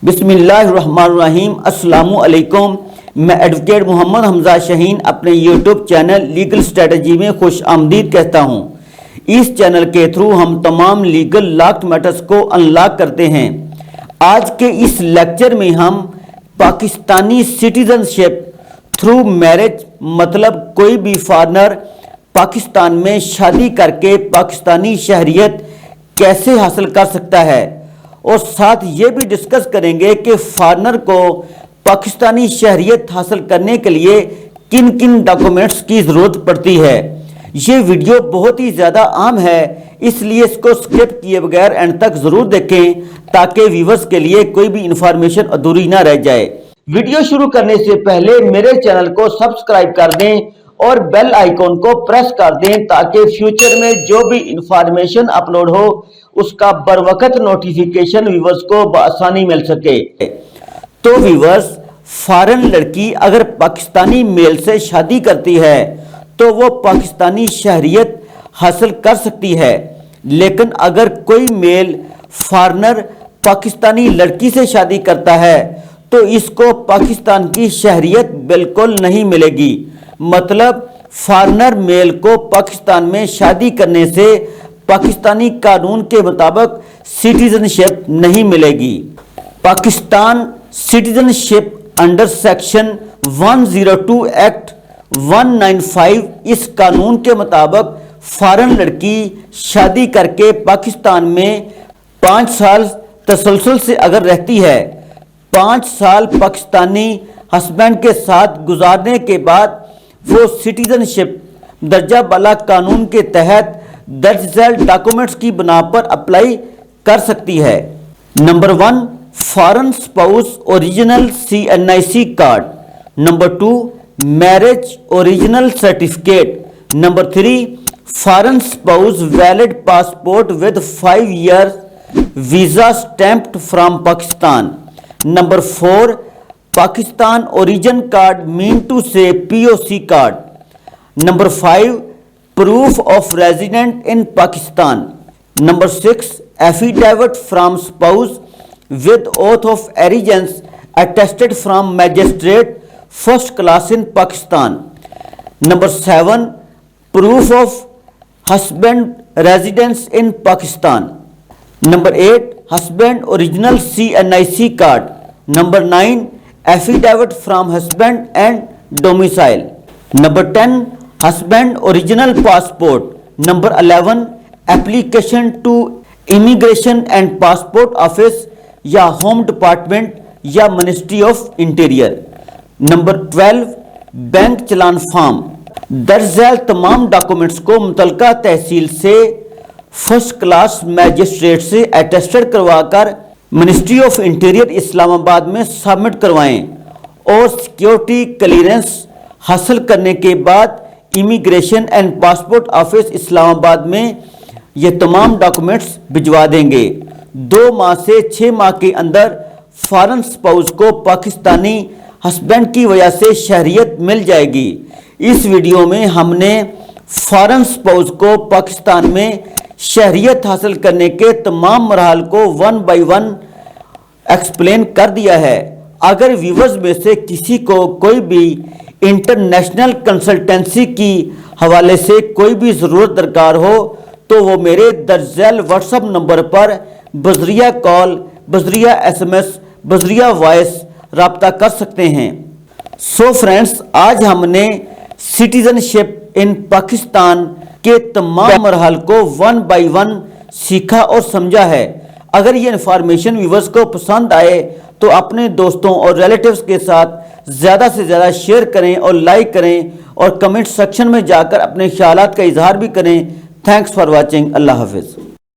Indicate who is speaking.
Speaker 1: بسم اللہ الرحمن الرحیم۔ السلام علیکم۔ میں ایڈوکیٹ محمد حمزہ شہین اپنے یوٹیوب چینل لیگل اسٹریٹجی میں خوش آمدید کہتا ہوں۔ اس چینل کے تھرو ہم تمام لیگل لاکڈ میٹرز کو انلاک کرتے ہیں۔ آج کے اس لیکچر میں ہم پاکستانی سٹیزن شپ تھرو میرج مطلب کوئی بھی فارنر پاکستان میں شادی کر کے پاکستانی شہریت کیسے حاصل کر سکتا ہے، اور ساتھ یہ بھی ڈسکس کریں گے کہ فارنر کو پاکستانی شہریت حاصل کرنے کے لیے کن کن ڈاکومنٹس کی ضرورت پڑتی ہے۔ یہ ویڈیو بہت ہی زیادہ عام ہے، اس لیے اس کو سکپ کیے بغیر اینڈ تک ضرور دیکھیں تاکہ ویورز کے لیے کوئی بھی انفارمیشن ادھوری نہ رہ جائے۔ ویڈیو شروع کرنے سے پہلے میرے چینل کو سبسکرائب کر دیں اور بیل آئیکن کو پریس کر دیں تاکہ فیوچر میں جو بھی انفارمیشن اپلوڈ ہو اس کا بروقت نوٹیفیکیشن ویورز کو بآسانی مل سکے۔ تو ویورز، فارن لڑکی اگر پاکستانی میل سے شادی کرتی ہے تو وہ پاکستانی شہریت حاصل کر سکتی ہے، لیکن اگر کوئی میل فارنر پاکستانی لڑکی سے شادی کرتا ہے تو اس کو پاکستان کی شہریت بالکل نہیں ملے گی۔ مطلب فارنر میل کو پاکستان میں شادی کرنے سے پاکستانی قانون کے مطابق سٹیزن شپ نہیں ملے گی۔ پاکستان سٹیزن شپ انڈر سیکشن 102 ایکٹ 195 اس قانون کے مطابق فارن لڑکی شادی کر کے پاکستان میں 5 سال تسلسل سے اگر رہتی ہے، 5 سال پاکستانی ہسبینڈ کے ساتھ گزارنے کے بعد وہ سٹیزن شپ درجہ بالا قانون کے تحت درج ذیل ڈاکومنٹس کی بنا پر اپلائی کر سکتی ہے۔ Number 1، foreign spouse original CNIC card. Number 2، marriage original certificate. Number 3، foreign spouse valid passport with 5 years visa stamped from Pakistan. Number 4، Pakistan origin card مین ٹو سے POC card. Number 5، proof of resident in Pakistan. Number 6، affidavit from spouse with oath of allegiance attested from magistrate first class in Pakistan. Number 7، proof of husband residence in Pakistan. Number 8، husband original CNIC card. Number 9، affidavit from husband and domicile. Number 10، husband original passport. Number 11، application to immigration and passport office یا home department یا ministry of interior. Number 12، bank challan form. درج ذیل تمام documents کو متعلقہ تحصیل سے first class magistrate سے اٹیسٹڈ کروا کر منسٹری آف انٹیریئر اسلام آباد میں سبمٹ کروائیں، اور سیکیورٹی کلیئرنس حاصل کرنے کے بعد امیگریشن اینڈ پاسپورٹ آفس اسلام آباد میں یہ تمام ڈاکومنٹس بھجوا دیں گے۔ 2 ماہ سے 6 ماہ کے اندر فارن سپاؤس کو پاکستانی ہسبینڈ کی وجہ سے شہریت مل جائے گی۔ اس ویڈیو میں ہم نے فارن سپاؤس کو پاکستان میں شہریت حاصل کرنے کے تمام مراحل کو 1 by 1 ایکسپلین کر دیا ہے۔ اگر ویورز میں سے کسی کو کوئی بھی انٹرنیشنل کنسلٹنسی کی حوالے سے کوئی بھی ضرورت درکار ہو تو وہ میرے درج ذیل واٹس ایپ نمبر پر بذریعہ کال، بذریعہ SMS، بذریعہ وائس رابطہ کر سکتے ہیں۔ سو فرینڈز، آج ہم نے سٹیزن شپ ان پاکستان کے تمام مراحل کو 1 by 1 سیکھا اور سمجھا ہے۔ اگر یہ انفارمیشن ویورز کو پسند آئے تو اپنے دوستوں اور ریلیٹیوز کے ساتھ زیادہ سے زیادہ شیئر کریں اور لائک کریں، اور کمنٹ سیکشن میں جا کر اپنے خیالات کا اظہار بھی کریں۔ Thanks for watching. اللہ حافظ۔